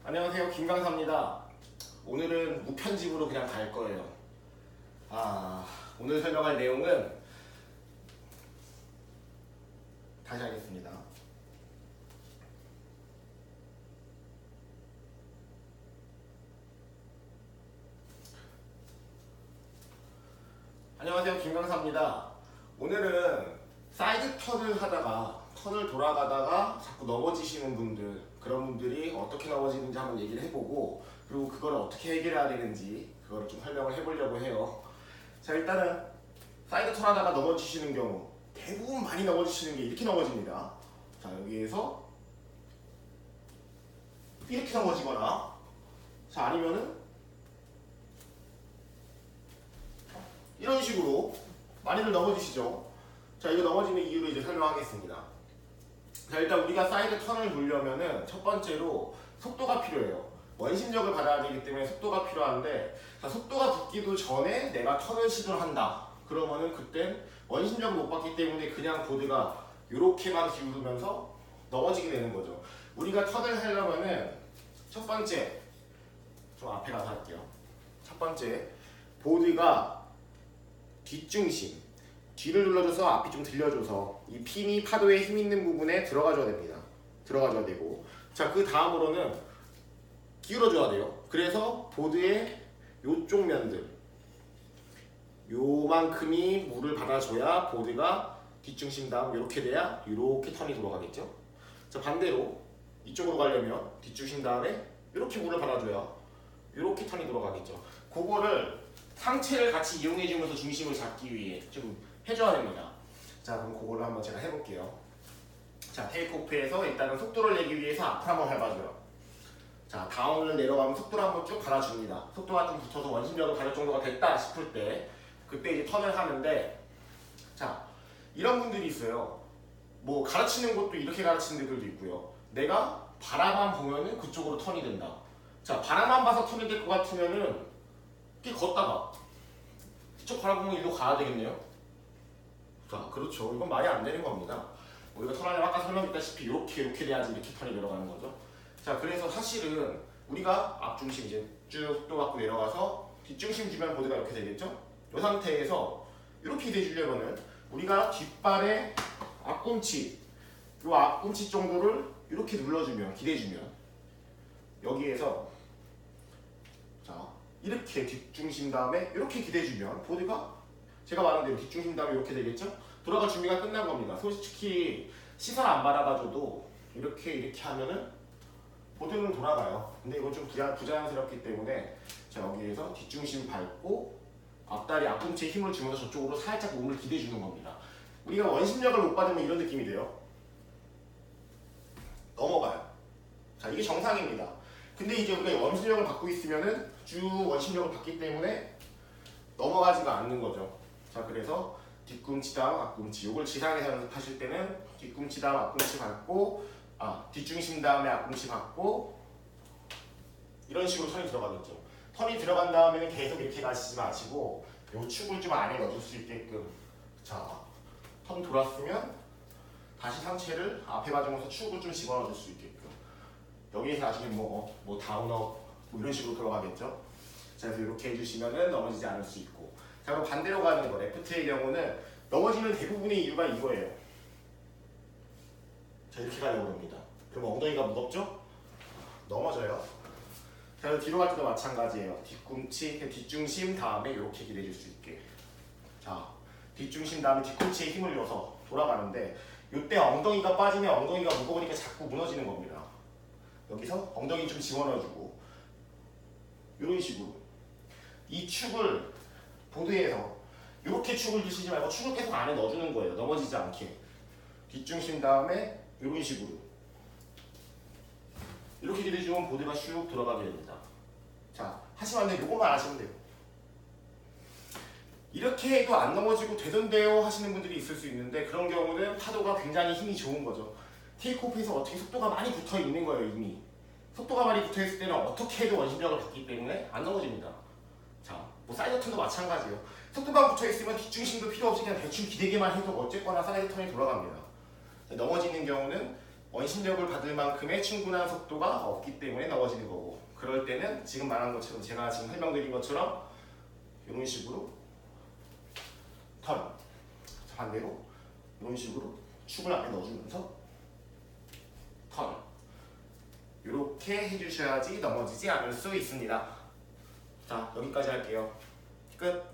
안녕하세요, 김강사입니다. 오늘은 무편집으로 그냥 갈 거예요. 오늘 설명할 내용은 다시 하겠습니다. 안녕하세요, 김강사입니다. 오늘은 사이드 턴을 하다가 턴을 돌아가다가 자꾸 넘어지시는 분들, 그런 분들이 어떻게 넘어지는지 한번 얘기를 해보고, 그리고 그걸 어떻게 해결해야 되는지 그걸 좀 설명을 해보려고 해요. 자, 일단은 사이드 턴 하다가 넘어지시는 경우, 대부분 많이 넘어지시는 게 이렇게 넘어집니다. 자, 여기에서 이렇게 넘어지거나, 자, 아니면은 이런 식으로 많이들 넘어지시죠. 자, 이거 넘어지는 이유를 이제 설명하겠습니다. 자, 일단 우리가 사이드 턴을 돌려면은 첫 번째로 속도가 필요해요. 원심력을 받아야 되기 때문에 속도가 필요한데, 자, 속도가 붙기도 전에 내가 턴을 시도를 한다. 그러면은 그땐 원심력을 못 받기 때문에 그냥 보드가 이렇게만 기울으면서 넘어지게 되는 거죠. 우리가 턴을 하려면은 첫 번째, 좀 앞에 가서 할게요. 첫 번째, 보드가 뒷중심, 뒤를 눌러줘서 앞이 좀 들려줘서 이 핀이 파도에 힘 있는 부분에 들어가줘야 됩니다. 들어가줘야 되고, 자, 그 다음으로는 기울어줘야 돼요. 그래서 보드의 요쪽 면들, 요만큼이 물을 받아줘야 보드가 뒷중심 다음 이렇게 돼야 이렇게 턴이 돌아가겠죠. 자, 반대로 이쪽으로 가려면 뒷중심 다음에 이렇게 물을 받아줘야 이렇게 턴이 돌아가겠죠. 그거를 상체를 같이 이용해주면서 중심을 잡기 위해 좀 해줘야 됩니다. 자, 그럼 그거를 한번 제가 해볼게요. 자, 테이크오프에서 일단은 속도를 내기 위해서 앞으로 한번 해봐줘요. 자, 다운을 내려가면 속도를 한번 쭉 받아줍니다. 속도가 좀 붙어서 원심력을 받을 정도가 됐다 싶을 때 그때 이제 턴을 하는데, 자, 이런 분들이 있어요. 뭐 가르치는 것도 이렇게 가르치는 데들도 있고요. 내가 바라만 보면은 그쪽으로 턴이 된다. 자, 바라만 봐서 턴이 될 것 같으면은 이렇게 걷다가 이쪽 바라보면 일로 가야 되겠네요. 자, 그렇죠. 이건 말이 안 되는 겁니다. 우리가 턴하려면 아까 설명했다시피 이렇게 돼야지 이렇게 턴이 내려가는 거죠. 자, 그래서 사실은 우리가 앞중심 이제 쭉 속도 갖고 내려가서 뒷중심 주면 보드가 이렇게 되겠죠. 이 상태에서 이렇게 돼주려면은 우리가 뒷발의 앞꿈치, 이 앞꿈치 정도를 이렇게 눌러주면, 기대주면 여기에서 자, 이렇게 뒷중심 다음에 이렇게 기대주면 보드가 제가 말한 대로 뒷중심 다음에 이렇게 되겠죠? 돌아갈 준비가 끝난 겁니다. 솔직히 시선 안 받아가줘도 이렇게 하면은 보드는 돌아가요. 근데 이건 좀 부자연스럽기 때문에 자, 여기에서 뒷중심 밟고 앞다리 앞꿈치에 힘을 주면서 저쪽으로 살짝 몸을 기대주는 겁니다. 우리가 원심력을 못 받으면 이런 느낌이 돼요. 넘어가요. 자, 이게 정상입니다. 근데 이제 우리가 원심력을 받고 있으면은 쭉 원심력을 받기 때문에 넘어가지가 않는 거죠. 자, 그래서 뒤꿈치 다음 앞꿈치, 이걸 지상에서 연습하실 때는 뒤꿈치 다음 앞꿈치 받고, 뒷중심 다음에 앞꿈치 받고 이런 식으로 턴이 들어가겠죠. 턴이 들어간 다음에는 계속 이렇게 가시지 마시고 요 축을 좀 안에 넣어줄 수 있게끔, 자, 턴 돌았으면 다시 상체를 앞에 봐주면서 축을 좀 집어넣어줄 수 있게끔, 여기에서 나중에 뭐 다운업 뭐 이런 식으로 들어가겠죠. 자, 그래서 이렇게 해주시면은 넘어지지 않을 수 있고, 자, 그럼 반대로 가는 거, 레프트의 경우는 넘어지는 대부분의 이유가 이거예요. 자, 이렇게 가려고 합니다. 그럼 엉덩이가 무겁죠? 넘어져요. 자, 그래서 뒤로 갈 때도 마찬가지예요. 뒤꿈치, 뒷중심 다음에 이렇게 기대줄 수 있게. 자, 뒷중심 다음에 뒤꿈치에 힘을 줘서 돌아가는데, 이때 엉덩이가 빠지면 엉덩이가 무거우니까 자꾸 무너지는 겁니다. 여기서 엉덩이 좀 집어넣어주고 이런 식으로 이 축을 보드에서 이렇게 축을 드시지 말고 축을 계속 안에 넣어주는 거예요. 넘어지지 않게. 뒷중심 다음에 이런 식으로 이렇게 기대주면 보드가 슉 들어가게 됩니다. 자, 하시면 안 돼요. 이것만 하시면 돼요. 이렇게 해도 안 넘어지고 되던데요 하시는 분들이 있을 수 있는데, 그런 경우는 파도가 굉장히 힘이 좋은 거죠. 테이크오프에서 어떻게 속도가 많이 붙어 있는 거예요. 이미 속도가 많이 붙어 있을 때는 어떻게 해도 원심력을 받기 때문에 안 넘어집니다. 자, 뭐 사이드 턴도 마찬가지예요. 속도만 붙어 있으면 뒷중심도 필요 없이 그냥 대충 기대기만 해도 어쨌거나 사이드 턴이 돌아갑니다. 넘어지는 경우는 원심력을 받을 만큼의 충분한 속도가 없기 때문에 넘어지는 거고, 그럴 때는 지금 말한 것처럼 제가 지금 설명드린 것처럼 이런 식으로 턴, 반대로 이런 식으로 축을 안에 넣어주면서 턴, 이렇게 해주셔야지 넘어지지 않을 수 있습니다. 자, 여기까지 할게요. 끝.